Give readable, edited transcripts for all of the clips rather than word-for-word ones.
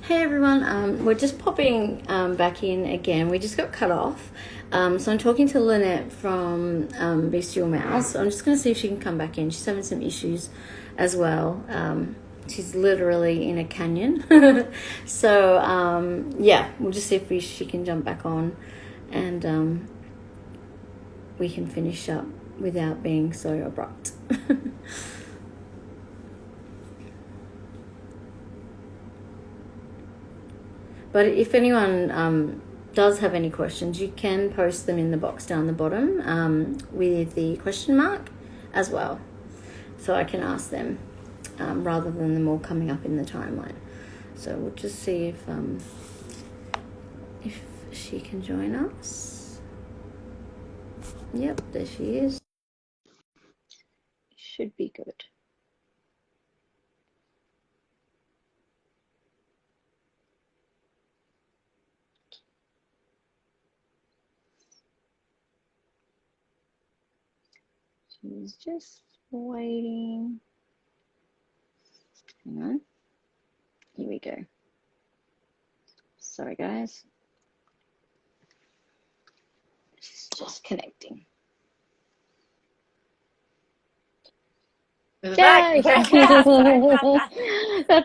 Hey everyone, we're just popping back in again. We just got cut off. So I'm talking to Lynette from BESTIAL Mouse. I'm just going to see if she can come back in. She's having some issues as well. She's literally in a canyon. So yeah, we'll just see if she can jump back on and we can finish up without being so abrupt. But if anyone does have any questions, you can post them in the box down the bottom with the question mark as well. So I can ask them rather than them all coming up in the timeline. So we'll just see if she can join us. Yep, there she is. Should be good. She's just waiting. Hang on. Here we go. Sorry, guys. She's just connecting. Yay! That's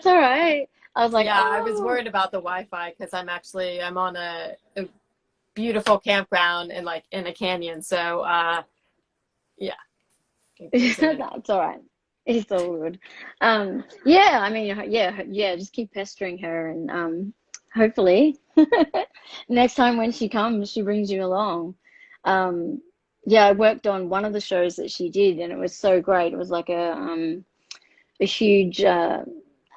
all right. I was like, yeah, oh. I was worried about the Wi-Fi because I'm on a beautiful campground in a canyon. So yeah. That's all right. It's all good. Yeah, I mean, yeah, just keep pestering her and hopefully next time when she comes, she brings you along. Yeah, I worked on one of the shows that she did and it was so great. It was like a huge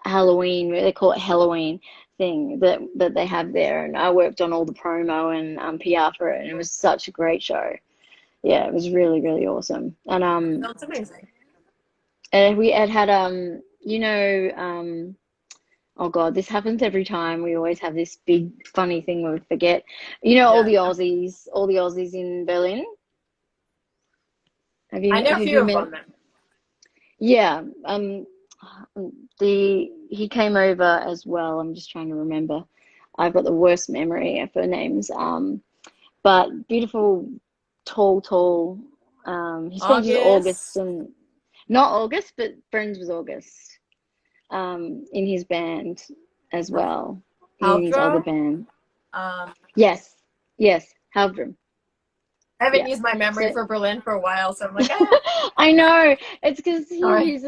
Halloween, they call it Halloween thing that they have there, and I worked on all the promo and PR for it, and it was such a great show. Yeah, it was really, really awesome. Sounds amazing. And we had oh God, this happens every time. We always have this big funny thing we would forget. All Yeah. the Aussies in Berlin. I know a Have few you of met? them. Yeah, he came over as well. I'm just trying to remember. I've got the worst memory for names. But beautiful, tall. His friends was August August, and not August, but friends with August. In his band as well, in his other Haldro. band. Um, Yes, Haldrum. I haven't Yeah. used my memory So for Berlin for a while, so I'm like, ah, I know it's because sorry.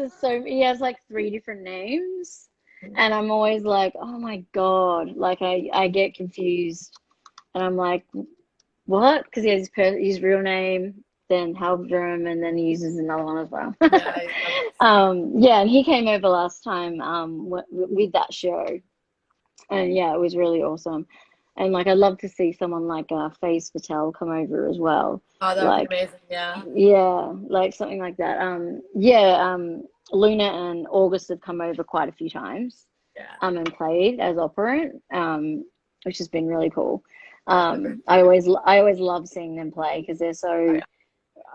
he has like three different names, and I'm always like, oh my God, like I get confused, and I'm like, what? Because he has his real name, then Haldrum, and then he uses another one as well. Yeah, Yeah, and he came over last time with that show, and yeah, it was really awesome. And like, I'd love to see someone like FaZe Patel come over as well. oh, that would be Like, amazing. Yeah, yeah, like something like that. Yeah, Luna and August have come over quite a few times, yeah. and played as operant, which has been really cool. Oh, they're very I always love seeing them play because they're so,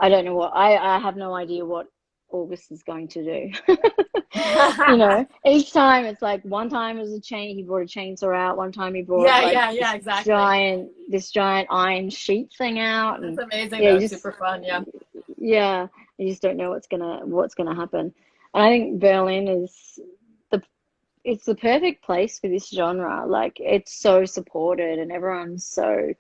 I don't know I have no idea what August is going to do. yeah. Each time it's like one time it was he brought a chainsaw out, one time he brought Yeah, like yeah, exactly. this giant iron sheet thing out, That's and amazing yeah, though. Super fun. Yeah. yeah, you just don't know what's gonna happen. And I think Berlin is the it's the perfect place for this genre. Like, it's so supported and everyone's so,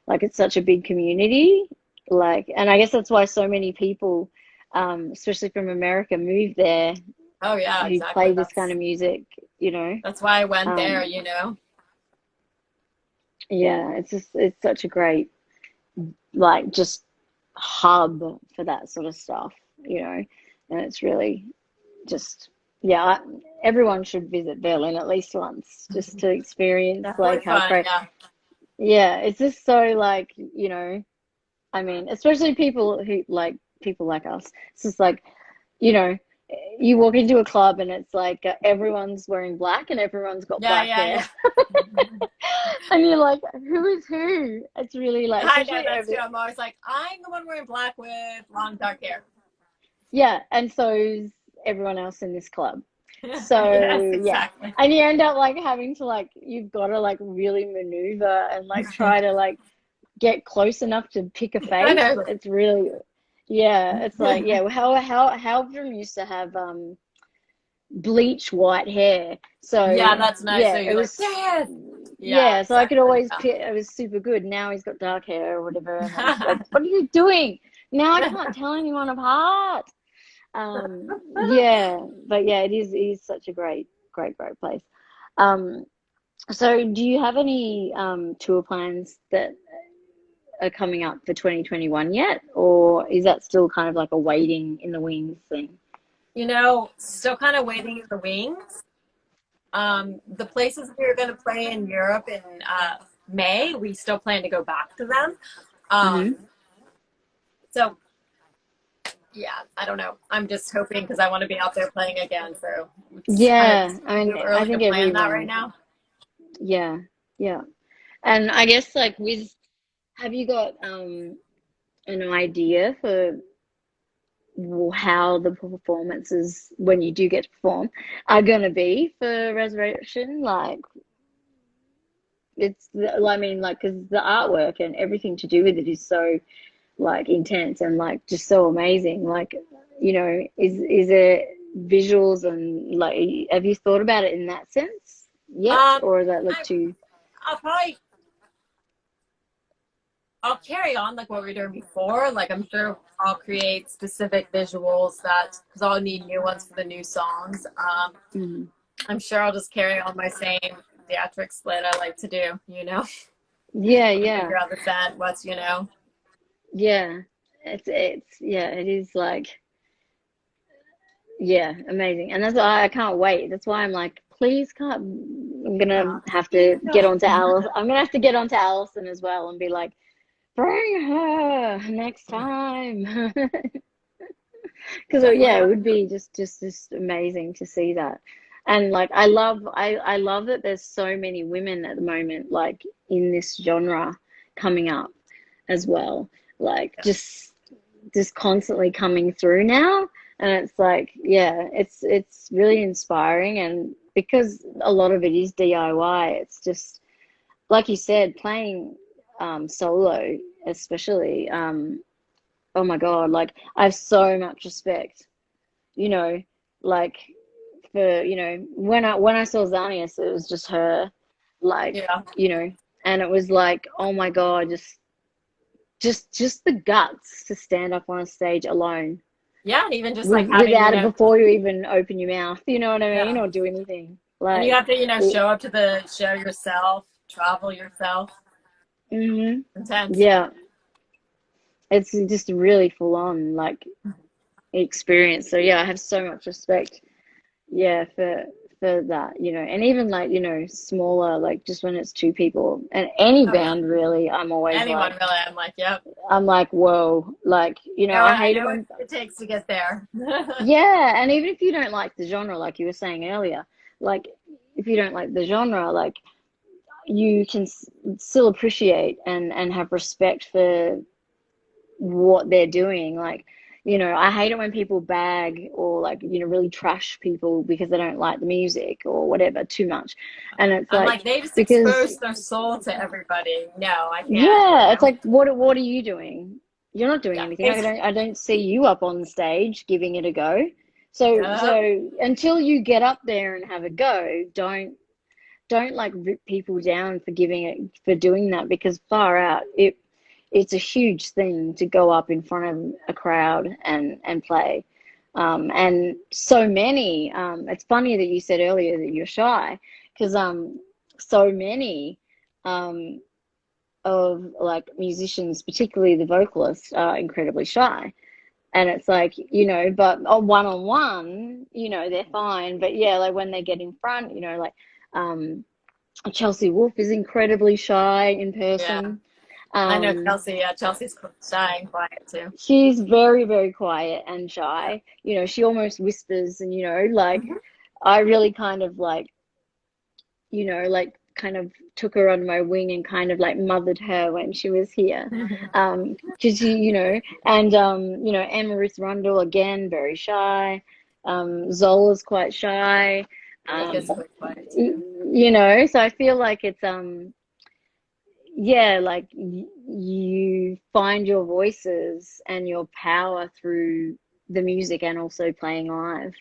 like, it's such a big community. Like, and I guess that's why so many people, especially from America, move there Oh yeah, who exactly. play this kind of music, you know. That's why I went there, Um, you know. yeah, it's such a great, like, just hub for that sort of stuff, you know. And it's really just, yeah, everyone should visit Berlin at least once just to experience Definitely like how fun, great. yeah. Yeah, it's just so, like, I mean, especially people like us. It's just like, you know, you walk into a club and it's like everyone's wearing black and everyone's got Yeah, black yeah, hair. yeah. And you're like, who is who? It's really like, I know especially that's over, true. I'm always like, I'm the one wearing black with long dark hair. yeah, and so's everyone else in this club. Yes, So yeah, exactly. and you end up like having to like you've got to like really maneuver and like try to like get close enough to pick a I face. know. It's really yeah, it's like yeah, how of them used to have bleach white hair. Yeah, So that's nice. So yeah, you're like, yes. Yeah, yeah, so I could exactly. always pick, it was super good. Now he's got dark hair or whatever, and I'm like, what are you doing? Now I can't tell anyone apart. Yeah, but yeah, it is such a great place. Um, so do you have any tour plans that are coming up for 2021 yet, or is that still kind of like a waiting in the wings thing? Still kind of waiting in the wings. The places we were going to play in Europe in May, we still plan to go back to them. Hmm. So yeah, I don't know. I'm just hoping because I want to be out there playing again. So it's kind of Yeah, I mean, too I early to think plan that right everyone, now. yeah, yeah. And I guess like have you got an idea for how the performances when you do get to perform are going to be for Resurrection? Like I mean, like because the artwork and everything to do with it is so like intense and like just so amazing. Like, is there visuals and like have you thought about it in that sense yet, Um, or is that like I, too? I'll probably I'll carry on like what we were doing before. Like I'm sure I'll create specific visuals that because I'll need new ones for the new songs. Mhm. I'm sure I'll just carry on my same theatrics that I like to do. Yeah, I'll yeah, figure out the set, yeah. It's yeah, it is like yeah, amazing. And that's why I can't wait. That's why I'm like, please can't. I'm gonna have to get onto Alice. I'm gonna have to get onto Allison as well and be like, bring her next time. Because Definitely yeah, it have would be just amazing to see that. And like I love that there's so many women at the moment like in this genre coming up as well. Like yeah. just constantly coming through now. And it's like, yeah, it's really inspiring and because a lot of it is DIY, it's just like you said, playing solo especially, oh my God, like I have so much respect, you know, like for, when I saw Xanius, it was just her, like, Yeah. and it was like, oh my God, just the guts to stand up on a stage alone Yeah, and even just like having, without it before you even open your mouth, you know what I mean, yeah. or do anything. And you Like, have to, show up to the show yourself, travel yourself. mm-hmm. Intense. Yeah, it's just really full on like experience. So yeah, I have so much respect, yeah, for that, and even like, smaller, like just when it's two people and any Oh yeah. band really, I'm always Anyone like, really, I'm like, yep. whoa, like, I I hate it know what when, it takes to get there. yeah, and even if you don't like the genre, like you were saying earlier, like if you don't like the genre, like you can still appreciate and have respect for what they're doing. Like, I hate it when people bag or like, really trash people because they don't like the music or whatever too much. And it's I'm like, like, they just because expose their soul to everybody. No, I yeah, it's can't. like, what are you doing? You're not doing Yeah. anything. I don't see you up on stage giving it a go. So, Yep. so until you get up there and have a go, don't like rip people down for doing that because far out it's a huge thing to go up in front of a crowd and play. And so many, it's funny that you said earlier that you're shy because so many um, of like musicians, particularly the vocalists, are incredibly shy. And it's like, but on one, they're fine. But yeah, like when they get in front, like um, Chelsea Wolfe is incredibly shy in Yeah. person. I know Um, Chelsea. Yeah, Chelsea's shy and quiet too. she's very, very quiet and shy. She almost whispers, and like Mhm. I really kind of like, like kind of took her under my wing and kind of like mothered her when she was here. Because and Emma Ruth Rundle again, very shy. Zola's quite shy. Nick Um, is quite quiet too. you know, so I feel like it's yeah, like you find your voices and your power through the music and also playing live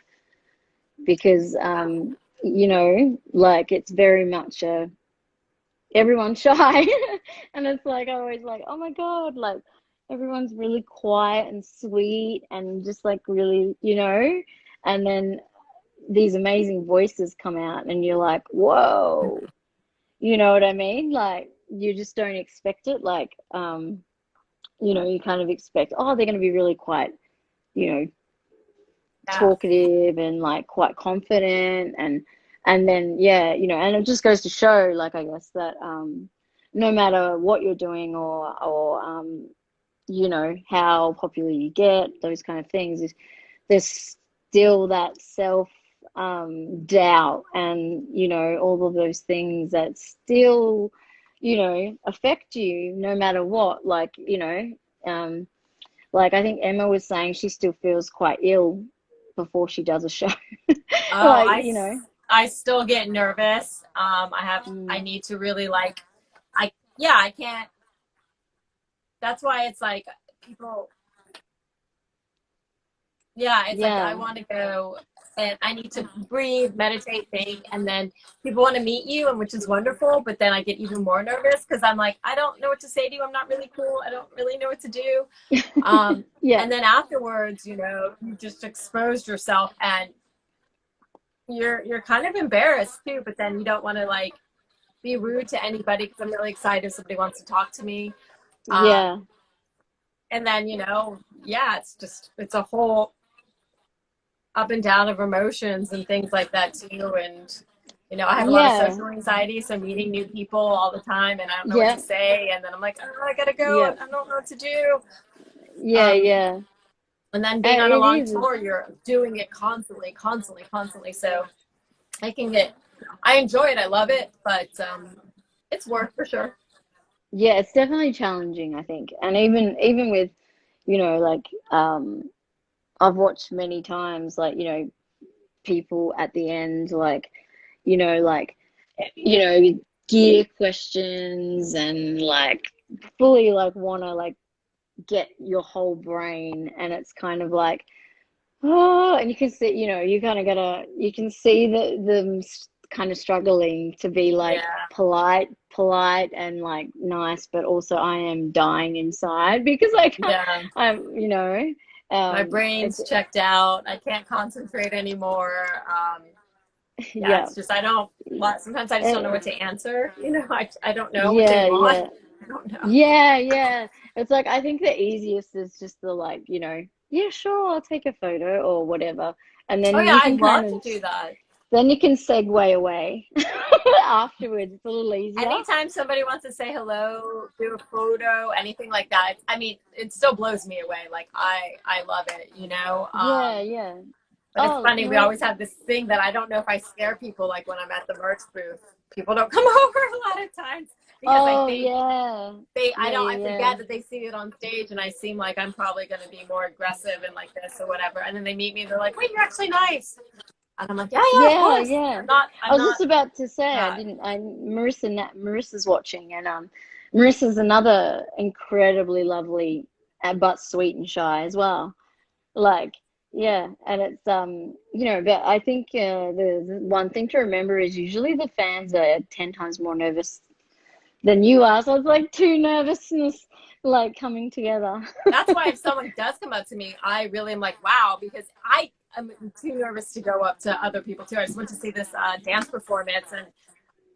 because Wow. you know, like it's very much a everyone's shy and it's like always like, oh my God, like everyone's really quiet and sweet and just like really, you know, and then these amazing voices come out and you're like, whoa, you know what I mean? Like you just don't expect it. Like, you know, you kind of expect, oh, they're going to be really quite, you know, Yeah. talkative and like quite confident and then yeah, you know, and it just goes to show, like I guess that no matter what you're doing or you know, how popular you get, those kind of things, is there's still that self doubt and you know all of those things that still you know affect you no matter what like you know like I think Emma was saying she still feels quite ill before she does a show Oh, like you know I still get nervous. I mm, need to really like, yeah, I can't. That's why it's like people, yeah, it's like I yeah want to go and I need to breathe, meditate, think, and then people want to meet you, and which is wonderful. But then I get even more nervous because I'm like, I don't know what to say to you. I'm not really cool. I don't really know what to do. yeah And then afterwards, you know, you just exposed yourself, and you're kind of embarrassed too. But then you don't want to like be rude to anybody because I'm really excited if somebody wants to talk to me. Um, yeah and then you know, yeah, it's a whole up and down of emotions and things like that too. And you know, I have a lot of yeah social anxiety, so meeting new people all the time, and I don't know what to yeah say, and then I'm like, oh, I gotta go, yeah and I don't know what to do. yeah Um, yeah and then being on a it long is tour, you're doing it constantly, constantly, constantly. So I can get, I enjoy it, I love it, but it's work for sure. yeah it's definitely challenging I think and even with you know like I've watched many times like you know people at the end like you know gear questions and like fully like want to like get your whole brain and it's kind of like oh and you can see you know you kind of gotta you can see them kind of struggling to be like Yeah, polite and like nice but also I am dying inside because I can't yeah. I'm you know My it's brain's checked out. I can't concentrate anymore. Yeah, yeah it's just I don't. Well, sometimes I just don't know Uh, what to answer. You know, I don't know what they yeah want. yeah I don't know. Yeah, yeah. It's like I think the easiest is just the like, you know, yeah, sure, I'll take a photo or whatever. And Oh then yeah, you can I'd kind love to of do that. then you can segue away afterwards. It's a little easier. Anytime somebody wants to say hello, do a photo, anything like that. I mean, it still blows me away. Like I love it. You know. Yeah, yeah. But it's Oh, funny. We no. always have this thing that I don't know if I scare people. Like when I'm at the merch booth, people don't come over a lot of times because I Oh, think yeah. I Yeah, don't, yeah, I yeah. forget that they see it on stage and I seem like I'm probably going to be more aggressive and like this or whatever. And then they meet me and they're like, wait, you're actually nice. And I'm like, yeah, yeah, of Yeah, course. yeah. I I'm was not just about to say I that. didn't I Marissa's watching and Marissa's another incredibly lovely but sweet and shy as well. Like, yeah, and it's you know, but I think the one thing to remember is usually the fans are 10 times more nervous than you are. So it's like two nervousness like coming together. That's why if someone does come up to me, I really am like, wow, because I am too nervous to go up to other people too. I just went to see this dance performance and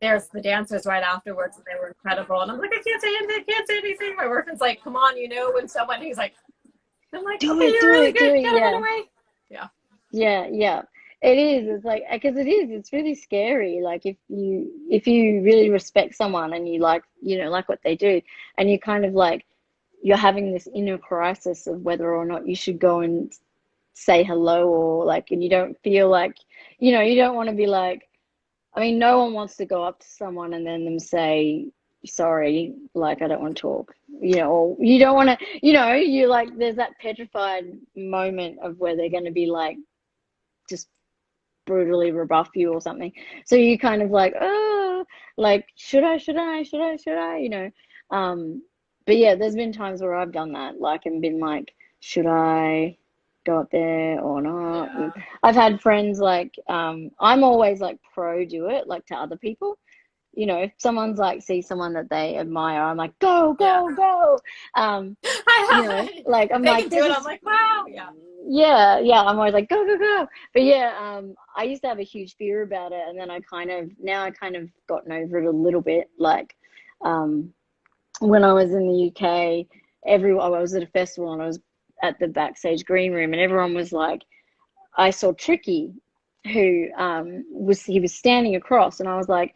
there's the dancers right afterwards and they were incredible. And I'm like, I can't say anything, I can't say anything. My boyfriend's like, come on, you know, when someone, he's like, I'm like, Do okay, it, you're do really it, do good. You it. gotta run Yeah. away. Yeah. Yeah, yeah. It is. It's like because it is. It's really scary. Like if you really respect someone and you like you know like what they do, and you kind of like you're having this inner crisis of whether or not you should go and say hello or like, and you don't feel like you know you don't want to be like. I mean, no one wants to go up to someone and then them say sorry, like I don't want to talk. You know, or you don't want to. You know, you like there's that petrified moment of where they're going to be like just brutally rebuff you or something. So you kind of like, oh, like, should I, you know? But yeah, there's been times where I've done that, like, and been like, should I go up there or not? Yeah. And I've had friends like, I'm always like pro do it, like to other people. You know, if someone's like, see someone that they admire, I'm like, go, Yeah. go, go. You know, like, If I'm they like, can do this it, is, I'm like, wow. Yeah. yeah, I'm always like, go, go, go. But yeah, I used to have a huge fear about it, and then now I kind of gotten over it a little bit. Like, um, when I was in the UK, I was at a festival and I was at the backstage green room, and everyone was like, I saw Tricky, who he was standing across, and I was like,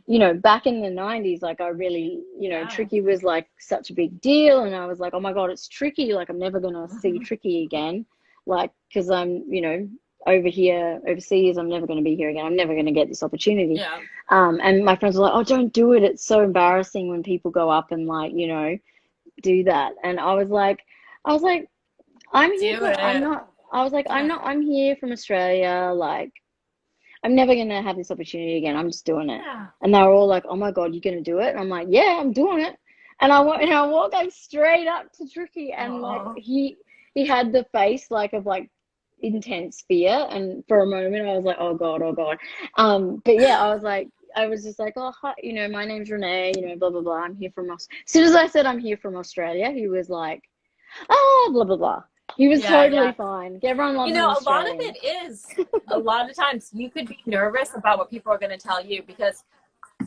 you know, back in the 90s, like I really, you know, Yeah. Tricky was like such a big deal, and I was like, oh my God, it's Tricky, like I'm never gonna see Tricky again, like because I'm, you know, over here overseas, I'm never gonna be here again. I'm never gonna get this opportunity. Yeah. And my friends were like, oh, don't do it. It's so embarrassing when people go up and like, you know, do that. And I was like, Do it. Yeah. I'm here from Australia. Like, I'm never gonna have this opportunity again. I'm just doing it. Yeah. And they were all like, oh my God, you're gonna do it? And I'm like, yeah, I'm doing it. And I walked like straight up to Tricky, and like Oh. he had the face like of like intense fear. And for a moment I was like, oh God, oh God. But yeah, I was just like, oh, hi, you know, my name's Renee, you know, blah blah blah. I'm here from Aus. As soon as I said I'm here from Australia, he was like, oh, blah blah blah. He was Yeah. totally Yeah. fine. Everyone loves You an know, a lot of Australian. it is, a lot of times you could be nervous about what people are going to tell you because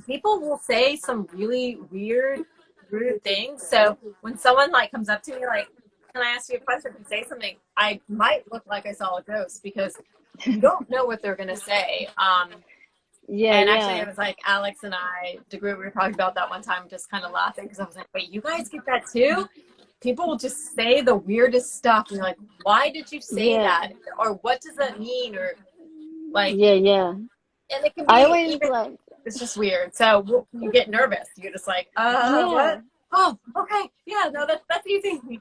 people will say some really weird, rude things. So when someone like comes up to me like, can I ask you a question and say something? I might look like I saw a ghost because you don't know what they're going to say. Yeah, And actually, yeah. it was like Alex and I, the group, we were talking about that one time, just kind of laughing because I was like, wait, you guys get that too? People will just say the weirdest stuff. And you're like, why did you say Yeah. that? Or what does that mean? Or like, Yeah, yeah. and it can I be always even, like, it's just weird. So you get nervous. You're just like, yeah. what? Oh, okay. Yeah, no, that's easy.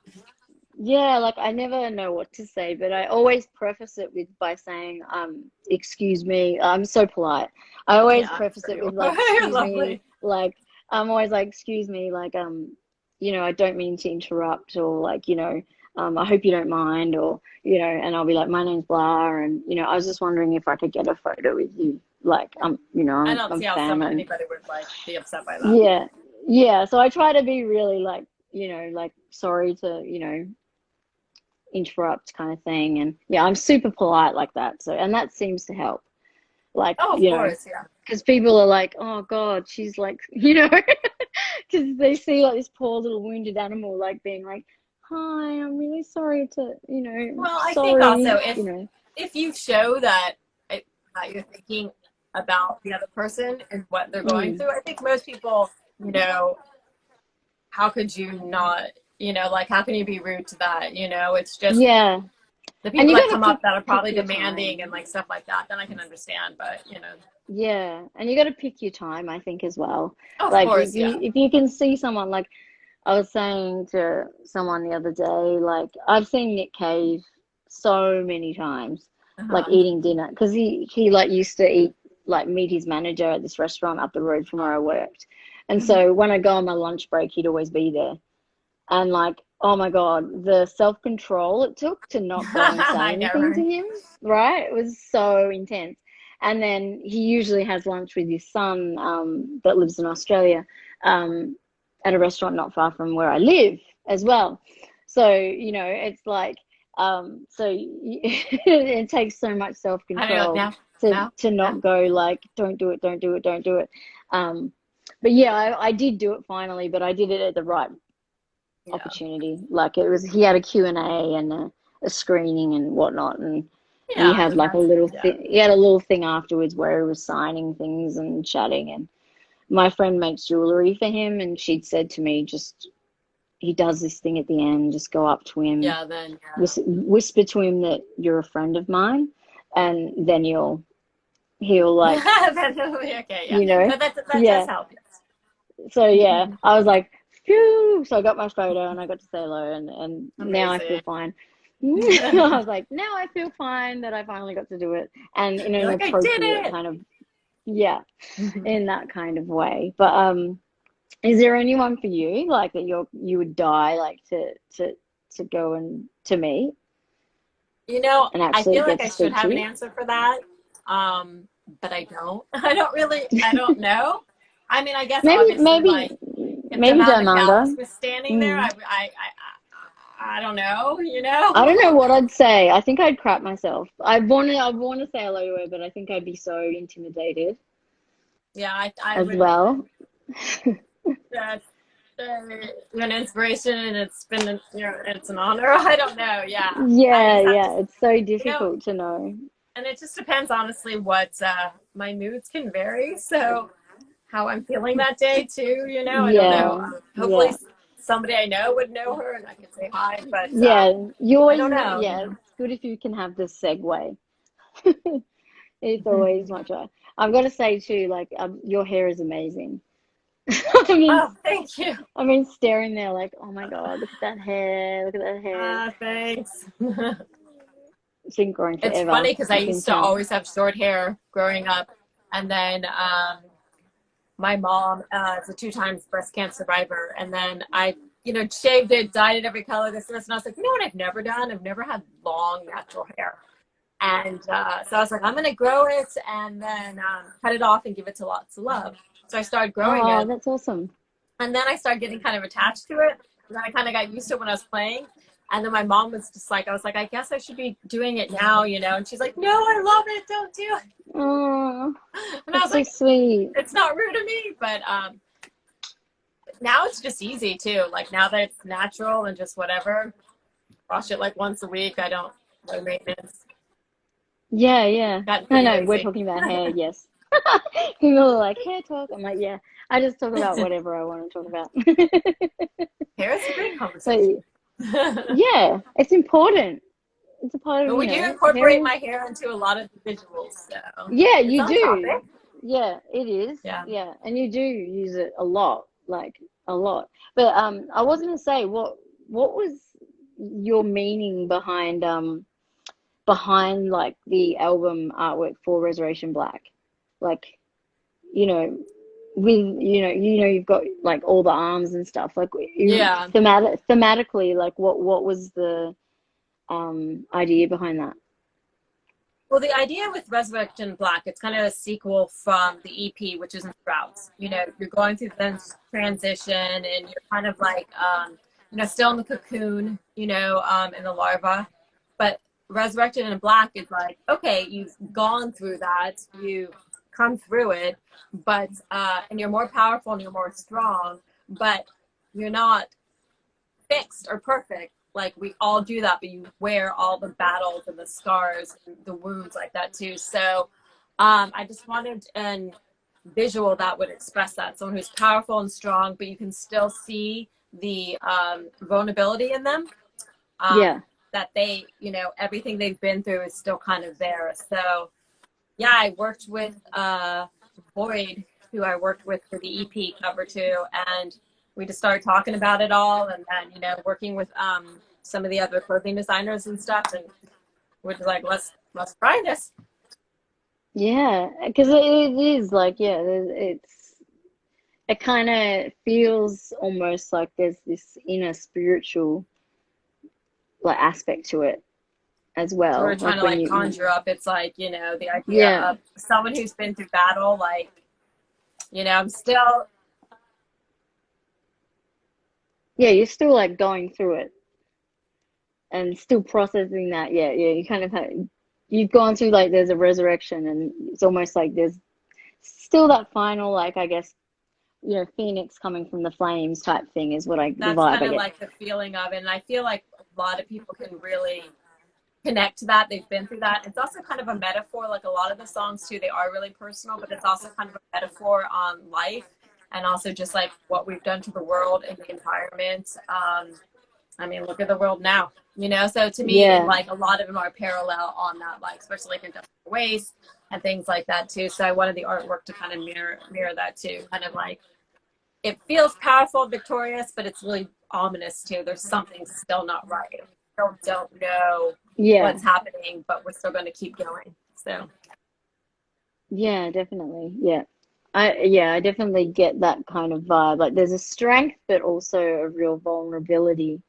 Yeah, like I never know what to say, but I always preface it with by saying, excuse me. I'm so polite. I always Yeah, I'm preface sure it you with like, are. You're excuse me, lovely. like I'm always like, excuse me, like you know, I don't mean to interrupt, or like, you know, I hope you don't mind, or you know, and I'll be like, my name's blah, and you know, I was just wondering if I could get a photo with you. Like, you know, I don't I'm see a how fan, and anybody would like be upset by that. yeah, yeah. So I try to be really like, you know, like sorry to, you know, interrupt kind of thing. And yeah, I'm super polite like that. So, and that seems to help. Like, Oh, of you know, course, yeah. because people are like, oh God, she's like, you know, because they see like this poor little wounded animal, like being like, hi, I'm really sorry to, you know, Well, I think also sorry, you know. if you show that that you're thinking about the other person and what they're going Mm, through, I think most people, you know, how could you not, you know, like how can you be rude to that? You know, it's just yeah. the And people you that got to come up that are pick probably your demanding time. and like stuff like that, then I can understand. But you know, Yeah. And you got to pick your time, I think, as well. oh, of Like course, yeah. if you can see someone, like I was saying to someone the other day, like I've seen Nick Cave so many times, like Uh-huh. eating dinner, because he like used to eat like meet his manager at this restaurant up the road from where I worked, and Mhm. so when I go on my lunch break, he'd always be there, and like oh my God, the self-control it took to not go and say I know, anything to right? him, right? It was so intense. And then he usually has lunch with his son that lives in Australia. Um, at a restaurant not far from where I live as well. So, you know, it's like, it takes so much I know, like self-control now, now, to now. not go like, don't do it, don't do it, don't do it. Um, but yeah, I did do it finally, but I did it at the right Yeah. opportunity. Like it was, he had a Q&A and a screening and whatnot, and we Yeah, had then like a that's, little yeah. thing. He had a little thing afterwards where he was signing things and chatting. And my friend makes jewelry for him, and she'd said to me, just he does this thing at the end, just go up to him, Yeah, then, yeah. whisper to him that you're a friend of mine, and then he'll like, Okay, yeah. you know, But that does yeah. help, yes. So yeah, I was like, phew. So I got my photo and I got to say hello, and now I feel Amazing. fine. I was like, now I feel fine that I finally got to do it, and in You're an like, I did appropriate it. kind of, yeah, in that kind of way. But is there anyone for you like that you would die like to go and to meet You know, and I actually feel get like to I should speak to have an you? answer for that. But I don't. I don't know. I mean, I guess Maybe obviously, maybe like, if maybe Jemima don't McDallas mind. was standing there, Mm. I don't know, you I don't know know? what I'd say. I think I'd crap myself. I want to say hello to her, but I think I'd be so intimidated Yeah, I as would. well. That's an inspiration, and it's been, it's an honor. I don't know. Yeah, I Yeah, just have to, yeah, it's so you know, difficult to know. and it just depends, honestly, what my moods can vary. So how I'm feeling that day too, I don't know. Yeah, Hopefully yeah, somebody I know would know her and I could say hi, but yeah. You I always don't know. know. Yeah, it's good if you can have this segue. It's always much. I've got to say too, like your hair is amazing. I mean, Oh, thank you. staring there like, oh my God, look at that hair, look at that hair. Thanks. It's been growing It's forever. funny because I I can used to tell. always have short hair growing up, and then my mom is a 2 times breast cancer survivor, and then I, shaved it, dyed it every color, this, and I was like, you know what I've never done? I've never had long natural hair. And so I was like, I'm going to grow it and then cut it off and give it to lots of love. So I started growing Oh, it. that's awesome. And then I started getting kind of attached to it. And then I kind of got used to it when I was playing. And then my mom was just like, I was like, I guess I should be doing it now, And she's like, no, I love it. Don't do it. Oh, And I that's was so like, sweet. it's not rude of me. But now it's just easy too. Like now that it's natural and just whatever, wash it like once a week. I don't, no maintenance. Yeah, yeah. Gotten No, pretty no, we're lazy. talking about hair, yes. People are like, hair talk. I'm like, yeah, I just talk about whatever I want to talk about. Hair is a great But conversation. yeah, it's important. It's a part of, But we do hair. incorporate my hair into a lot of visuals, so Yeah, it's you on topic. do. Yeah, it is. Yeah. Yeah, and you do use it a lot, like a lot. But I was gonna say, what was your meaning behind like the album artwork for Resurrection Black? Like, you know, with you've got like all the arms and stuff. Like Yeah. thematically, like what was the idea behind that? Well, the idea with Resurrection Black, it's kind of a sequel from the EP, which is in Sprouts. You're going through this transition and you're kind of like, still in the cocoon, in the larva. But Resurrected in Black is like, okay, you've gone through that, you come through it, but, and you're more powerful and you're more strong, but you're not fixed or perfect. Like we all do that, but you wear all the battles and the scars and the wounds like that too. So I just wanted a visual that would express that. Someone who's powerful and strong, but you can still see the vulnerability in them. Um, Yeah. that they, everything they've been through is still kind of there. So yeah, I worked with Boyd, who I worked with for the EP cover too, and we just started talking about it all, and then working with some of the other clothing designers and stuff, and we're just like, let's try this. Yeah, because it is like, yeah, it kind of feels almost like there's this inner spiritual like aspect to it as So we're well. trying Like to when like you, conjure up. It's like the idea yeah, of someone who's been through battle, like I'm still. yeah, you're still like going through it and still processing that. Yeah, yeah, you kind of you've gone through like there's a resurrection, and it's almost like there's still that final, like I guess, phoenix coming from the flames type thing is the That's vibe kind I of get. like the feeling of it, and I feel like a lot of people can really connect to that. They've been through that. It's also kind of a metaphor, like a lot of the songs too, they are really personal, but it's also kind of a metaphor on life and also just like what we've done to the world and the environment. I mean, look at the world now, so to me, Yeah, like a lot of them are parallel on that, like especially like industrial waste and things like that too. So I wanted the artwork to kind of mirror that too, kind of like it feels powerful, victorious, but it's really ominous too. There's something still not right. don't know Yeah. what's happening, but we're still going to keep going. So Yeah, definitely. Yeah. I definitely get that kind of vibe. Like there's a strength, but also a real vulnerability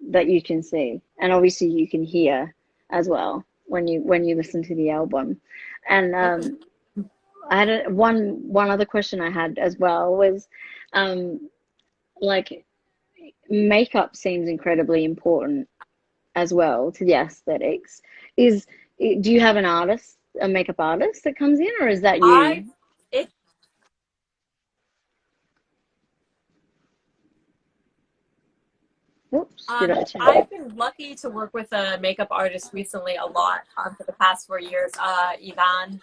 that you can see. And obviously you can hear as well when you listen to the album. And I had one other question I had as well was um like makeup seems incredibly important as well to the aesthetics. Is do you have an artist, a makeup artist that comes in, or is that I, you? it, Oops, did I change? I've been lucky to work with a makeup artist recently a lot for the past 4 years. Yvonne,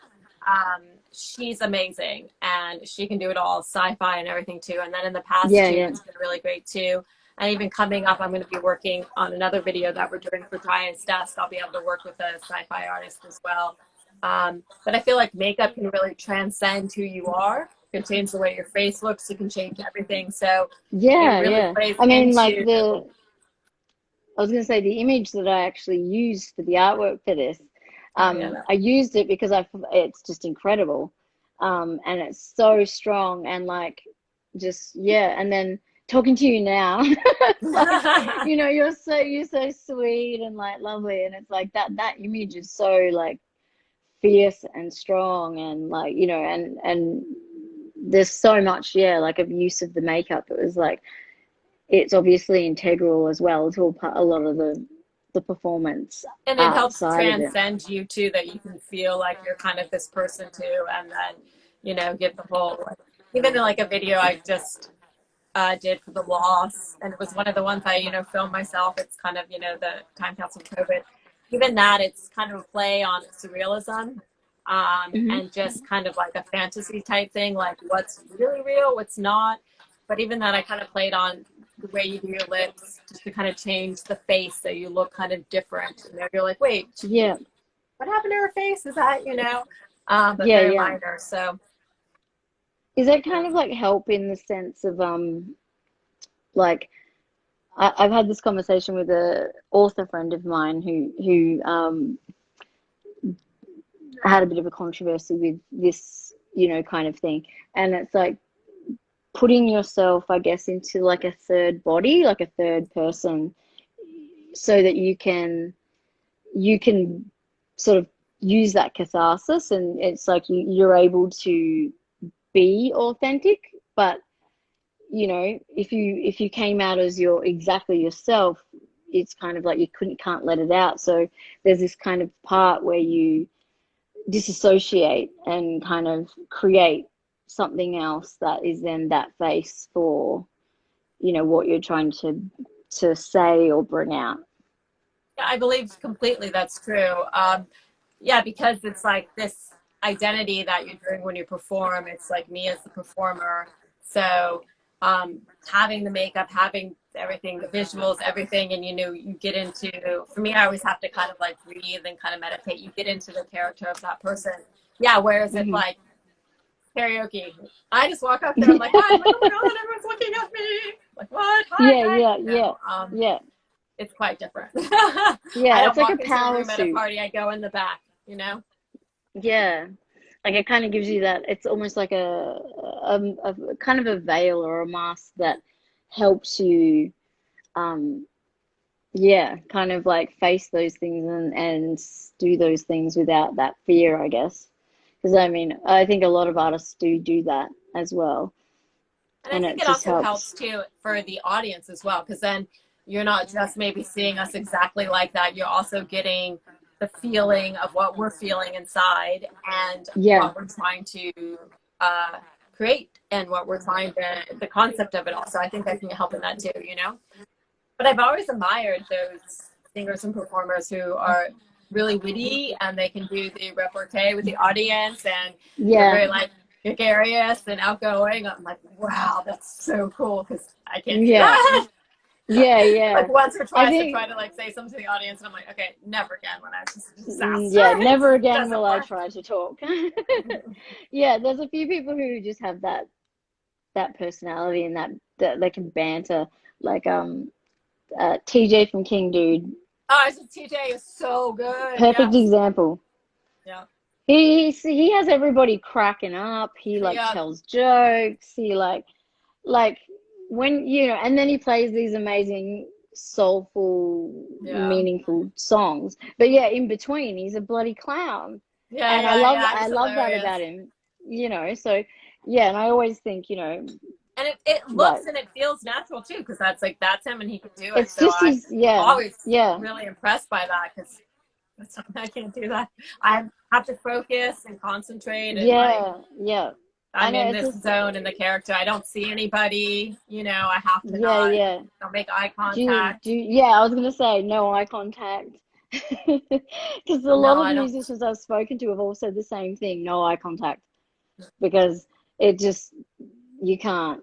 she's amazing and she can do it all, sci-fi and everything too. And then in the past Yeah, too, yeah. it's been really great too. And even coming up, I'm going to be working on another video that we're doing for Brian's Desk. I'll be able to work with a sci-fi artist as well. But I feel like makeup can really transcend who you are. It can change the way your face looks. It can change everything. So it Yeah, really yeah. plays I mean, like into. the I was going to say the image that I actually used for the artwork for this, Oh yeah, I used it because it's just incredible, and it's so strong and like just yeah. And then talking to you now, it's like that. you're so sweet and like lovely, and it's like that image is so like fierce and strong and like and there's so much like of use of the makeup. It was like it's obviously integral as well to a lot of the performance And it art helps side of it. transcend you too, that you can feel like you're kind of this person too, and then get the whole like, even in like a video I just did for the loss, and it was one of the ones I filmed myself. It's kind of the time capsule COVID. Even that, it's kind of a play on surrealism, Hmm. and just kind of like a fantasy type thing, like what's really real, what's not. But even that, I kind of played on the way you do your lips, just to kind of change the face so you look kind of different. You're like, wait, Yeah, what happened to her face? Is that but yeah, very yeah. minor. So Is that kind yeah. of like help in the sense of like I've had this conversation with a author friend of mine who had a bit of a controversy with this kind of thing, and it's like putting yourself, I guess, into like a third body, like a third person, so that you can sort of use that catharsis, and it's like you're able to be authentic, but if you came out as your exactly yourself, it's kind of like you can't let it out. So there's this kind of part where you disassociate and kind of create something else that is then that face for what you're trying to say or bring out. Yeah, I believe completely that's true. Yeah, because it's like this identity that you're doing when you perform. It's like me as the performer. So having the makeup, having everything, the visuals, everything, and you get into. For me, I always have to kind of like breathe and kind of meditate. You get into the character of that person. Yeah. Whereas it Hmm. like karaoke, I just walk up there. I'm like, hi. I'm like, oh my god, everyone's looking at me. Like, what? Hi, Yeah, hi. yeah, yeah, yeah, It's quite different. I yeah. It's don't like a walk into a power room at a suit. party. I go in the back. Yeah, like it kind of gives you that. It's almost like a kind of a veil or a mask that helps you, um, yeah, kind of like face those things and do those things without that fear, I guess. Because I mean, I think a lot of artists do that as well, And I and think it it just also helps. helps too for the audience as well, because then you're not just maybe seeing us exactly like that. You're also getting the feeling of what we're feeling inside and Yeah. what we're trying to uh, create and what we're trying to, the concept of it all. So I think that can help in that too. But I've always admired those singers and performers who are really witty and they can do the repartee with the audience, and they're Yeah. very like gregarious and outgoing. I'm like, wow, that's so cool because I can't do Yeah. that. Yeah. Like Yeah. once or I twice I think, tried to like say something to the audience and I'm like, okay, never again. When I was just a disaster, yeah, it never just again doesn't will I work. try to talk. Yeah, there's a few people who just have that personality and that they can banter. Like TJ from King Dude. Oh, I said TJ is so good. Perfect Yes. example. Yeah. He has everybody cracking up. He like Yeah. tells jokes. He like when and then he plays these amazing, soulful, Yeah. meaningful songs. But yeah, in between, he's a bloody clown, Yeah. and I Yeah. love Yeah. I He's love that hilarious. about him. So yeah, and I always think And it like looks and it feels natural too, because that's him and he can do it. it's So just I'm his yeah always yeah really impressed by that, because I can't do that. I have to focus and concentrate, and like yeah. I I'm know in it's this just zone in the character. I don't see anybody, I have to yeah not yeah. don't make eye Do contact. you, yeah, I was gonna say no eye contact. Because a No, lot of I don't. musicians I've spoken to have all said the same thing, no eye contact, because it just you can't,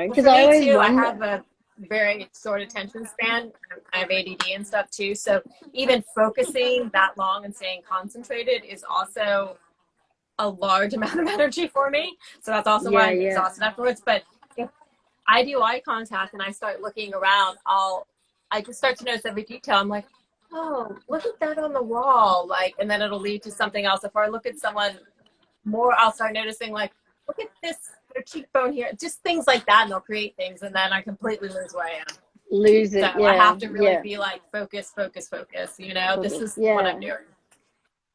Well, because for I me always too, I wonder. have a very short attention span. I have ADD and stuff too. So even focusing that long and staying concentrated is also a large amount of energy for me. So that's also why Yeah, I'm yeah, exhausted afterwards. But if I do eye contact and I start looking around, I just start to notice every detail. I'm like, oh, look at that on the wall. Like, and then it'll lead to something else. If I look at someone more, I'll start noticing like, look at this, their cheekbone here, just things like that, and they'll create things, and then I completely lose where I am. lose So it. I Yeah, have to really yeah, be like, focus, focus, focus. This focus. is what I'm Yeah, doing.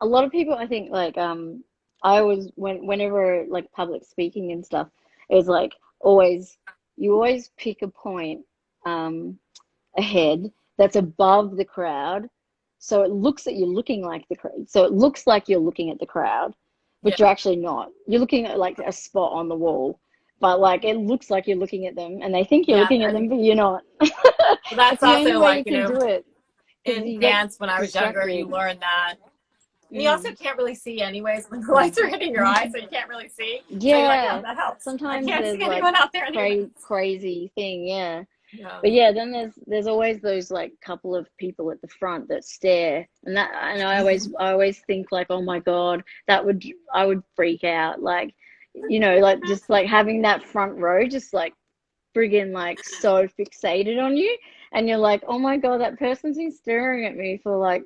a lot of people, I think, like I always whenever like public speaking and stuff, it's like always you always pick a point um ahead that's above the crowd, so it looks that you're looking like the crowd, so it looks like you're looking at the crowd, but you're Yeah, actually not. You're looking at like a spot on the wall, but like it looks like you're looking at them, and they think you're yeah. looking at them, but you're not. That's It's the only also way like you can do it, because in you get dance when I was younger, you distracted. learn that. And you also Mm. can't really see anyways when the lights are hitting your eyes, so you can't really see. So you're like, oh, Yeah, that helps. I sometimes can't there's see like anyone out there anyways. crazy thing, yeah. Yeah. But yeah, then there's always those like couple of people at the front that stare, and I always think like, oh my God, I would freak out, like, like just like having that front row just like friggin' like so fixated on you, and you're like, oh my God, that person's been staring at me for like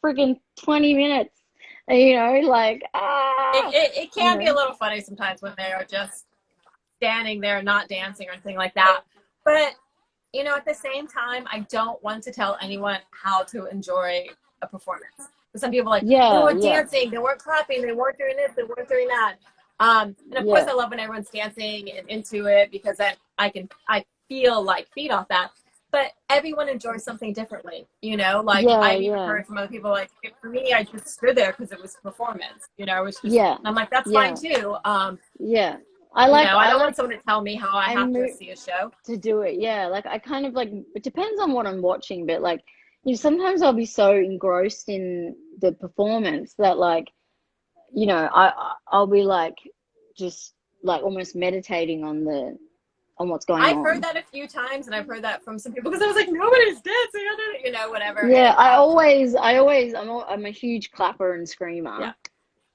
friggin' 20 minutes, and, like It you can be a know, little funny sometimes when they are just standing there, not dancing or anything like that. But, at the same time, I don't want to tell anyone how to enjoy a performance. So some people are like, they yeah, weren't yeah, dancing, they weren't clapping, they weren't doing this, they weren't doing that. And of course, yeah, I love when everyone's dancing and into it, because then I feel like feed off that. But everyone enjoys something differently, like yeah, I've even yeah, heard from other people, like for me, I just stood there because it was a performance, it was just, yeah, and I'm like, that's fine yeah, too. yeah. I I don't want like someone to tell me how I I have to move see a show. to do it. Yeah, like I kind of like it depends on what I'm watching, but like sometimes I'll be so engrossed in the performance that like I'll be like just like almost meditating on what's going I've heard on. that a few times, and I've heard that from some people, because I was like, nobody's dancing, whatever. Yeah, And I'm a huge clapper and yeah, screamer,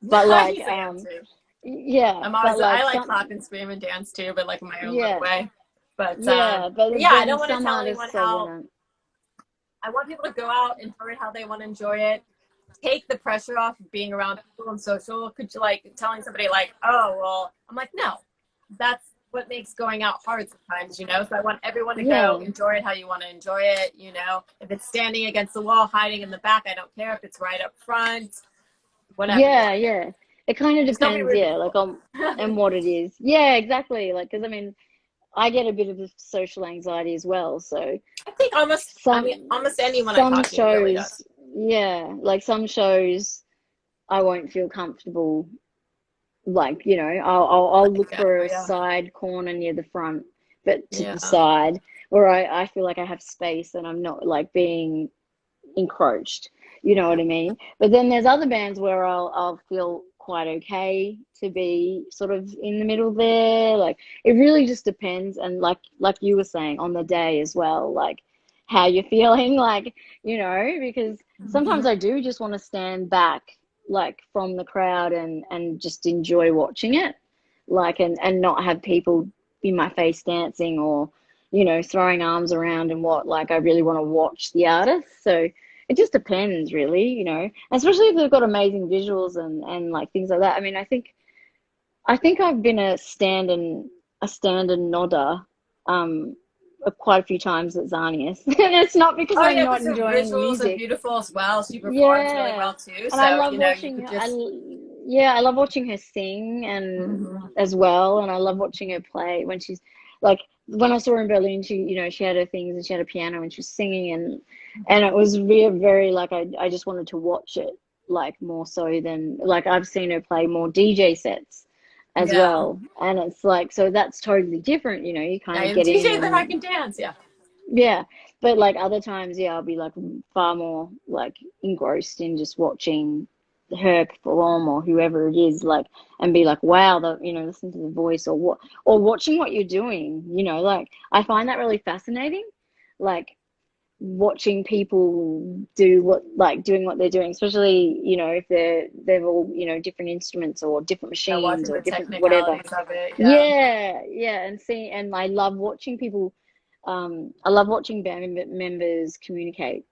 but I like usually am too. yeah, I'm but always like I like some clap and scream and dance too, but like in my own little yeah, way. But yeah, but yeah, I then don't want to some tell anyone artists I how. wouldn't. I want people to go out, enjoy it how they want to enjoy it. Take the pressure off of being around people and social. Could you like telling somebody like, oh well, I'm like, no, that's what makes going out hard sometimes. So I want everyone to go Yeah, enjoy it how you want to enjoy it. If it's standing against the wall, hiding in the back, I don't care. If it's right up front, whatever you yeah, want to do. yeah. It kind of Just don't be depends, rude to yeah, like people. on and what it is. Yeah, exactly. Like, because I mean, I get a bit of a social anxiety as well. So I think almost anyone I some talk to really does. shows, yeah, like some shows, I won't feel comfortable. Like, I'll look for Exactly. a Yeah. side corner near the front, but to the Yeah. side where I feel like I have space and I'm not like being encroached. You know Yeah. what I mean? But then there's other bands where I'll feel quite okay to be sort of in the middle there. Like it really just depends, and like you were saying, on the day as well, like how you're feeling, like, because sometimes Mhm. I do just want to stand back like from the crowd and just enjoy watching it, like and not have people in my face dancing or you know, throwing arms around and what, like I really want to watch the artist. So it just depends really, you know, especially if they've got amazing visuals and like things like that. I mean, I think I've been a stand and nodder quite a few times at Zanius. And it's not because Oh I'm yeah, not because her enjoying visuals are music. beautiful as well. She performs really Yeah. well too. And I So, love you know, you watching could her. just Yeah, I love watching her sing and Mhm. as well. And I love watching her play when she's like when I saw her in Berlin, she, you know, she had her things and she had a piano and she was singing and it was very, very like I just wanted to watch it like more so than like I've seen her play more DJ sets as Yeah. well. And it's like so that's totally different, you know, you kind Yeah, of you're the get in DJ, then I and can dance. Yeah. yeah, but like other times, yeah, I'll be like far more like engrossed in just watching her perform or whoever it is, like, and be like, wow, the you know, listen to the voice or what, or watching what you're doing, you know, like I find that really fascinating, like watching people do what, like doing what they're doing, especially, you know, if they've all, you know, different instruments or different Yeah, machines watching or the different whatever. technicalities of it. Yeah. Yeah, yeah, and see, and I love watching people. I love watching band members communicate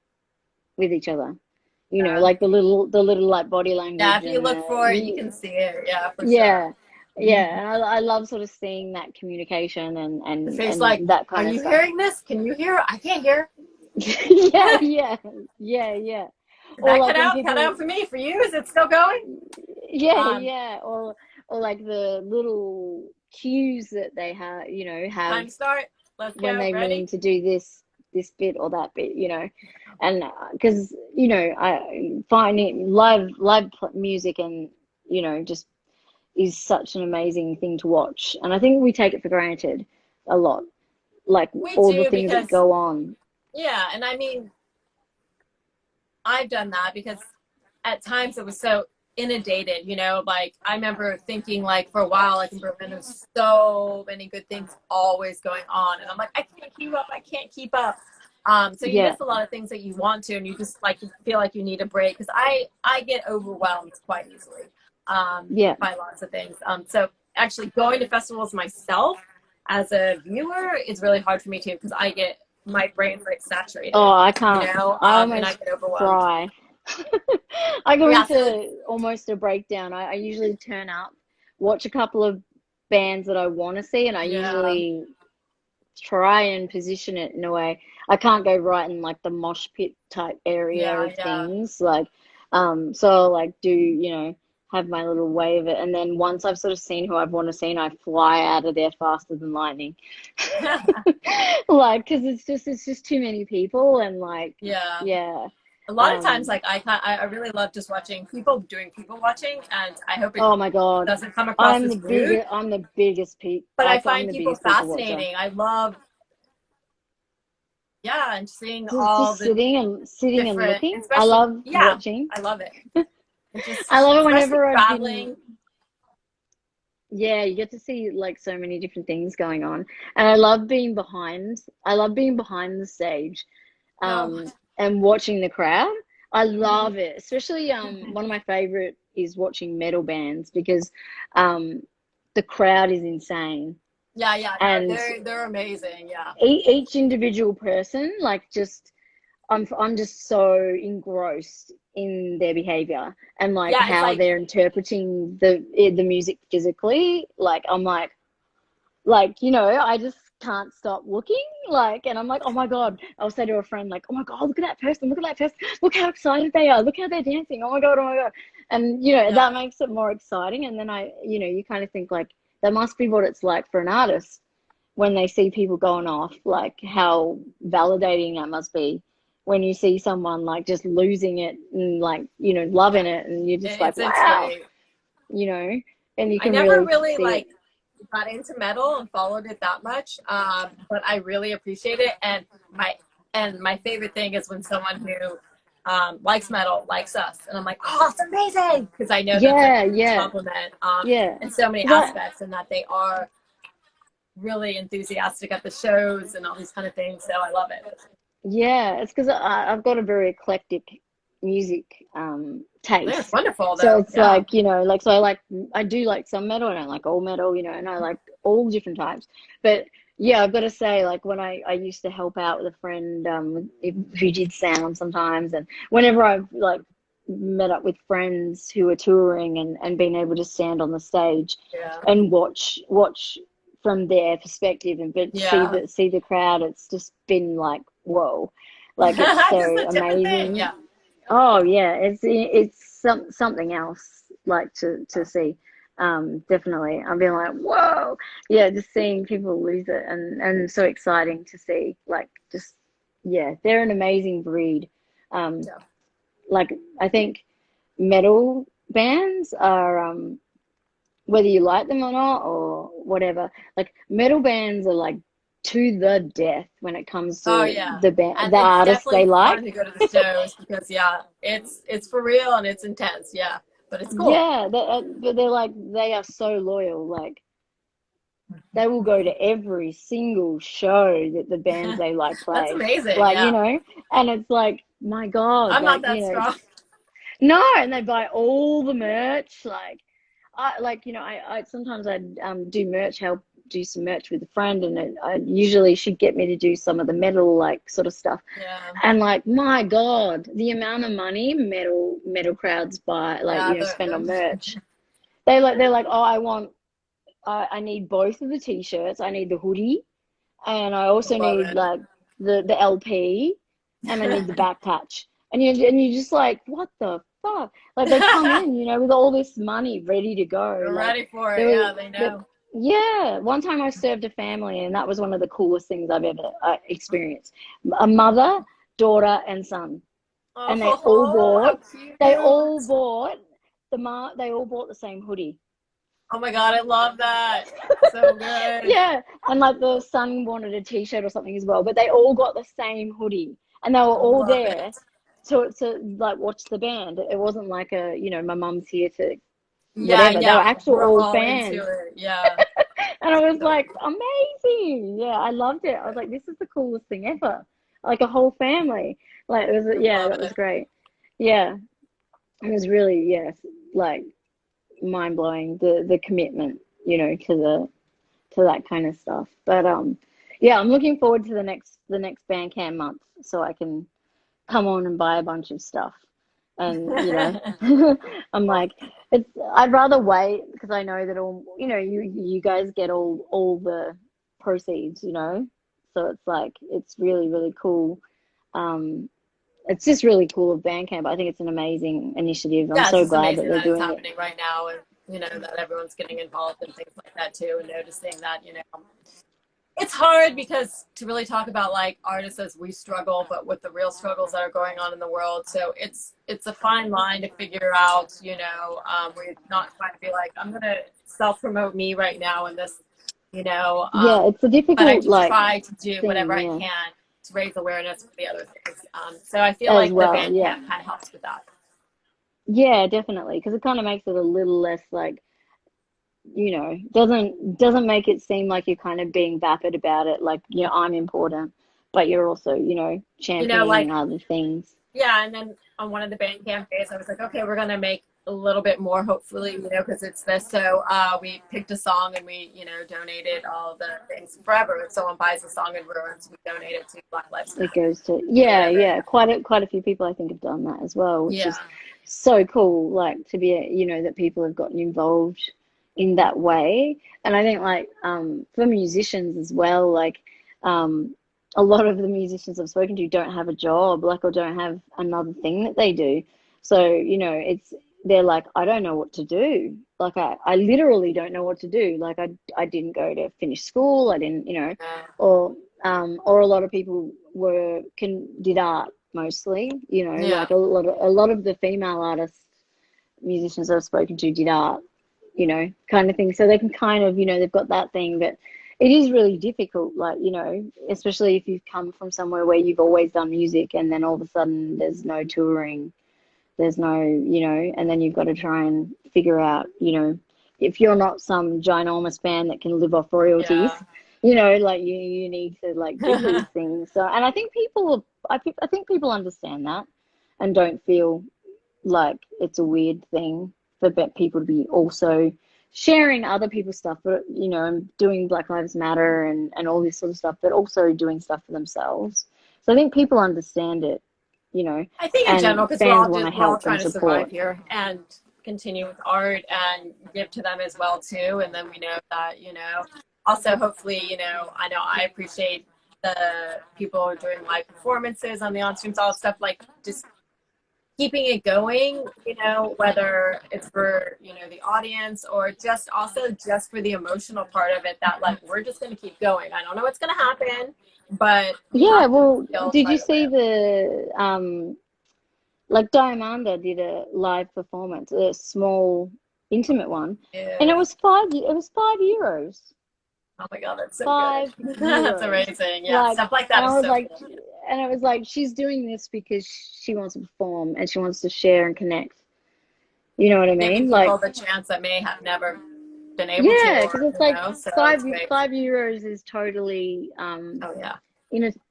with each other. You know, Yeah. like the little like body Yeah, language if you and look for it, you can see it. Yeah, for sure. yeah, yeah, Mhm. and I love sort of seeing that communication and The and face like, and that are kind of you stuff. hearing this? Can you hear? I can't hear. Yeah, yeah, yeah, yeah. Did Or that like cut when out? Cut out people, for me. For you, is it still going? yeah, Um, yeah, or like the little cues that they have, have time to start. Let's when go. they mean Ready? to do this bit or that bit, and because I find it live music and just is such an amazing thing to watch, and I think we take it for granted a lot, like We all the do things that because go on. yeah, and I mean, I've done that because at times it was so inundated, you know, like I remember thinking like for a while, like in Berlin, there's so many good things always going on. And I'm like, I can't keep up. I can't keep up. So you Yeah, miss a lot of things that you want to, and you just like you feel like you need a break because I get overwhelmed quite easily yeah. by lots of things. So actually going to festivals myself as a viewer is really hard for me too because I get my brain's like Oh, saturated, I you can't. know, I and I almost get overwhelmed. cry. I go Yeah, so it's into almost a breakdown. I usually turn up, watch a couple of bands that I want to see, and I yeah, usually try and position it in a way. I can't go right in like the mosh pit type area yeah, of yeah. things. Like, so I'll like do, have my little way of it. And then once I've sort of seen who I want to see, and I fly out of there faster than lightning. Like, because it's just too many people and like, Yeah. yeah. A lot of times, Um, like I really love just watching people doing people watching, and I hope it oh my God. doesn't come across as rude. I'm the biggest But I I'm find the people biggest people watcher. fascinating. I love, yeah, and seeing all Just the sitting and different, looking. I especially, love yeah, watching. I love it. It I just, love it especially whenever I've been, traveling. yeah, you get to see like so many different things going on. And I love being behind the stage, Oh, and watching the crowd. I love it. Especially one of my favorite is watching metal bands because um the crowd is insane. yeah, yeah. No, And they're amazing. Yeah, each individual person, like just I'm just so engrossed in their behavior and like yeah. It's how like they're interpreting the music physically. Like I'm like I just can't stop looking, like, and I'm like, oh my God, I'll say to a friend like, oh my God, look at that person, look how excited they are, look how they're dancing, oh my God, and yeah. that makes it more exciting. And then you kind of think like that must be what it's like for an artist when they see people going off, like how validating that must be when you see someone like just losing it and like loving it, and you're just like, It's wow, great. you know and you I can never really really see it. like got into metal and followed it that much, but I really appreciate it. And my favorite thing is when someone who likes metal likes us, and I'm like, oh, it's amazing because I know that's a Yeah, huge yeah. compliment Yeah, in so many because aspects, and that they are really enthusiastic at the shows and all these kind of things. So I love it. yeah, it's because I've got a very eclectic music Yeah, it's taste. wonderful So though. it's Yeah, like, I do like some metal, I don't like all metal, and I like all different types. But Yeah, I've got to say, like when I used to help out with a friend who did sound sometimes, and whenever I've like met up with friends who are touring and being able to stand on the stage Yeah. and watch from their perspective and but Yeah. see the crowd, it's just been like whoa, like it's Just so a different thing. amazing. Yeah. Oh yeah, it's something else like to see. Definitely. I've been like, whoa, yeah, just seeing people lose it and so exciting to see. Like just yeah, they're an amazing breed. Um, Yeah. like I think metal bands are whether you like them or not or whatever, like metal bands are like to the death when it comes Oh to yeah. the And it's artists they definitely like. fun to go to the shows because yeah, it's for real and it's intense. Yeah. But it's cool. Yeah, but they're like they are so loyal. Like they will go to every single show that the bands they like That's play. amazing. Like, Yeah. and it's like, my God, I'm not like, that strong. no, and they buy all the merch. Like, I sometimes I'd do merch, help do some merch with a friend, and usually she'd get me to do some of the metal like sort of stuff. Yeah. And like, my God, the amount of money metal crowds buy, like, Yeah. spend on The merch. They're like, oh, I need both of the t-shirts. I need the hoodie, and I I also love need it. like the LP, and I need the back patch. And you just like, what the fuck? Like they come in, with all this money ready to go. They're Like ready for it. there, Yeah, they there, know. yeah. One time I served a family, and that was one of the coolest things I've ever experienced. A mother, daughter, and son, and Oh, how they all cute. bought they all bought the same hoodie. Oh my God, I love that. So good. Yeah, and like the son wanted a t-shirt or something as well, but they all got the same hoodie, and they were I all love there it. to like watch the band. It wasn't like my mum's here to Yeah, whatever. They were yeah. actual We're all all into fans, it. Yeah. and I was So like, cool. amazing. Yeah, I loved it. I was like, this is the coolest thing ever. Like a whole family. Like it was, I yeah, love that was it. great. Yeah, it was really, yes, like mind blowing the commitment, to that kind of stuff. But yeah, I'm looking forward to the next Bandcamp month so I can come on and buy a bunch of stuff. And I'm like, I'd rather wait because I know that all you guys get all the proceeds, so it's like it's really really cool. Um, it's just really cool of Bandcamp. I think it's an amazing initiative. I'm Yeah, it's so just glad that amazing they're that it's doing it. happening right now and that everyone's getting involved in things like that too and noticing that, it's hard because to really talk about like artists as we struggle, but with the real struggles that are going on in the world. So it's a fine line to figure out, we're not trying to be like, I'm gonna self promote me right now in this, you know, Yeah, um, it's a but I difficult do like try to do whatever thing, I yeah, can to raise awareness for the other things. So I feel as like the well. band Yeah. camp kind of helps with that. Yeah, definitely, because it kind of makes it a little less like, doesn't make it seem like you're kind of being vapid about it, like, I'm important, but you're also, championing Like other things. yeah, and then on one of the band camp days, I was like, okay, we're gonna make a little bit more, hopefully, because it's this. So we picked a song and we, donated all the things forever. If someone buys a song in ruins, we donate it to Black Lives It Matter. goes to, yeah, Whatever. yeah, quite a few people I think have done that as well, which Yeah. is so cool, like to be, that people have gotten involved in that way. And I think like for musicians as well, like um a lot of the musicians I've spoken to don't have a job, like, or don't have another thing that they do. So, they're like, I don't know what to do. Like I literally don't know what to do. Like I didn't go to finish school. I didn't, Yeah. or a lot of people did art mostly, Yeah. like a lot of the female artists, musicians I've spoken to did art, kind of thing. So they can kind of, they've got that thing, but it is really difficult, like, especially if you've come from somewhere where you've always done music and then all of a sudden there's no touring, there's no, and then you've got to try and figure out, if you're not some ginormous band that can live off royalties, Yeah. like you need to like do these things. So, and I think I think people understand that and don't feel like it's a weird thing for people to be also sharing other people's stuff, but you know, and doing Black Lives Matter and all this sort of stuff, but also doing stuff for themselves. So I think people understand it, you know, I think in general, and because fans want to we're all help and trying to survive support. here and continue with art and give to them as well too. And then we know that, you know, also hopefully, you know, I know I appreciate the people doing live performances on the on streams, all stuff like just keeping it going, you know, whether it's for, you know, the audience or just also just for the emotional part of it, that like we're just going to keep going. I don't know what's going to happen, but we Yeah, have to well, still did try you to see live. the like Diamanda did a live performance, a small, intimate one, and Yeah. it was €5. Oh my God, that's so good. Five That's euros. amazing. Yeah, Like, stuff like and that is so cool. I was like, she's doing this because she wants to perform and she wants to share and connect. You know what I Giving mean? Like, people the chance that may have never been able to, yeah, because or it's you like know, so it's great. €5 is totally Oh yeah,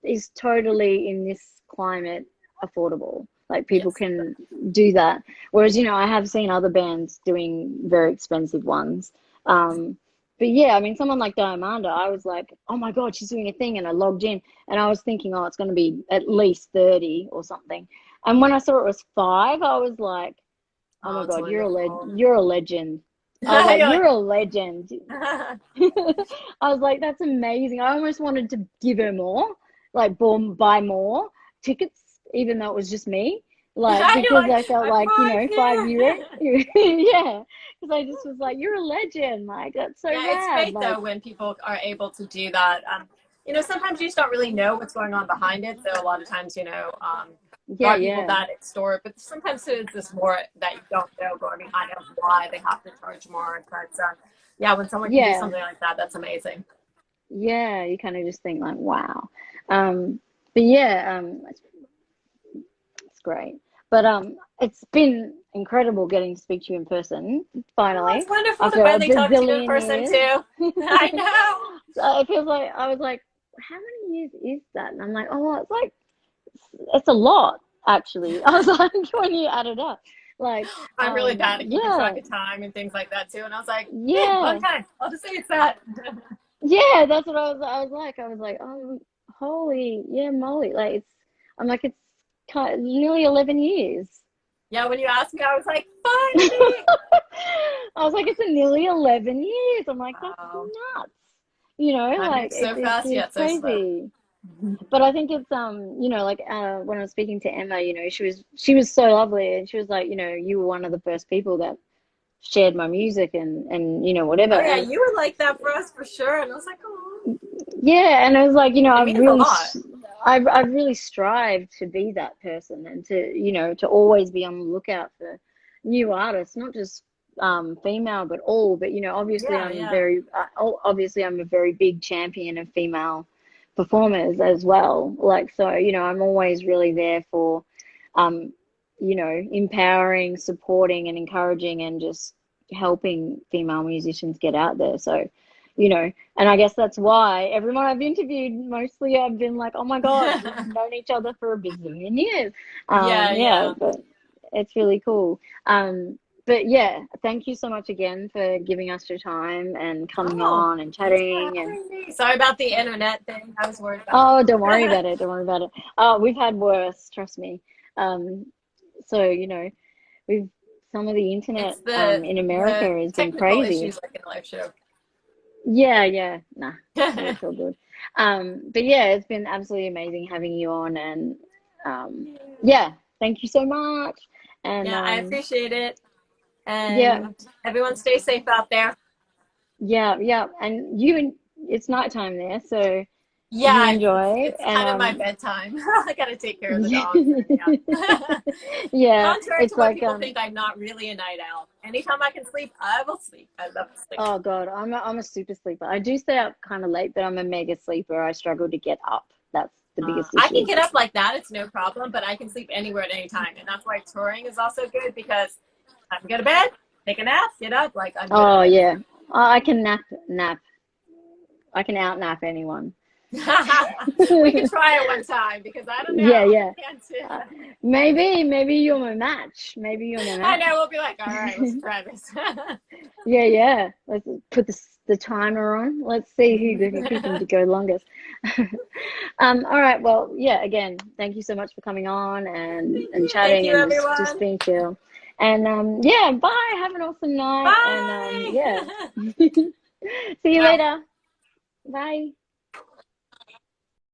is totally in this climate affordable. Like people yes. can do that. Whereas, you know, I have seen other bands doing very expensive ones. Um, but yeah, I mean, someone like Diamanda, I was like, oh my God, she's doing a thing. And I logged in and I was thinking, oh, it's going to be at least 30 or something. And when I saw it was five, I was like, oh Oh, my it's God, wonderful. you're a legend. I was like, You're you're like, a legend. I was like, that's amazing. I almost wanted to give her more, like buy more tickets, even though it was just me. Like, you're because like, I felt I'm like, you right know, €5. here. Yeah. Because I just was like, you're a legend. Like, that's so Yeah, it's rad. great Like, though when people are able to do that. You know, sometimes you just don't really know what's going on behind it. So a lot of times, you know, there yeah, are people yeah. that extort, but sometimes it's just more that you don't know going behind it, why they have to charge more. But yeah, when someone can do Yeah. something like that, that's amazing. Yeah. You kind of just think like, wow. But yeah, it's great. But it's been incredible getting to speak to you in person, Oh, it's finally, wonderful to after a finally talk to you in bazillion person years. too. I know. So it feels like I was like, how many years is that? And I'm like, oh, it's like it's a lot actually. I was like, when you add it up, like, I'm really bad at keeping yeah, track of time and things like that too. And I was like, yeah, long yeah, time. I'll just say it's that. yeah. That's what I was like, oh, holy, yeah, moly. Like it's, I'm like, it's nearly 11 years. Yeah, when you asked me, I was like, I finally. was like, it's a nearly 11 years. I'm like, that's Wow. nuts. You know, Time like moves so fast it's yet so slow. crazy. But I think it's you know, like when I was speaking to Emma, you know, she was so lovely and she was like, you know, you were one of the first people that shared my music and you know, whatever. Oh yeah, And you were like that for us for sure. And I was like, oh, yeah, and I was like, you know, it means a lot. I've really strived to be that person and to, you know, to always be on the lookout for new artists, not just female, but all. But you know, Yeah, yeah. obviously I'm a very big champion of female performers as well. Like, so, you know, I'm always really there for, um, you know, empowering, supporting, and encouraging, and just helping female musicians get out there. So, you know, and I guess that's why everyone I've interviewed, mostly I've been like, oh my God, we've known each other for a bazillion years. Yeah, Yeah, yeah. but it's really cool. But yeah, thank you so much again for giving us your time and coming Oh, on and thanks for chatting. And having me. Sorry about the internet thing. I was worried about oh, don't worry that. about it. Don't worry about it. Oh, we've had worse, trust me. Um, so, you know, we've some of the internet It's in the America has been technical crazy. issues like in a live show. Yeah, yeah, nah, it's all good. But yeah, it's been absolutely amazing having you on, and yeah, thank you so much. And Yeah, I appreciate it. yeah, And everyone stay safe out there. yeah, yeah, and it's nighttime there, so you Yeah, enjoy, it's and kind of my bedtime. I gotta take care of the yeah, dogs and yeah. yeah, Contrary to it's what like people think, I'm not really a night owl. Anytime I can sleep, I will sleep. I love to sleep. oh God, I'm a super sleeper. I do stay up kind of late, but I'm a mega sleeper. I struggle to get up. That's the biggest I can issue. get up like that, it's no problem, but I can sleep anywhere at any time. And that's why touring is also good because I can go to bed, take a nap, get up, like I'm good Oh at it. yeah, I can nap. I can out nap anyone. We could try it one time because I don't Yeah, know. yeah. Maybe you're my match. Maybe you're my I match. know. We'll be like, all right, let's try this. Yeah, yeah. Let's put the timer on. Let's see who can go longest. All right. Well, yeah. Again, thank you so much for coming on Thank and you. Thank chatting you, and just everyone. being chill. And yeah. Bye. Have an awesome night. And Bye. yeah. See you Ciao. later. Bye.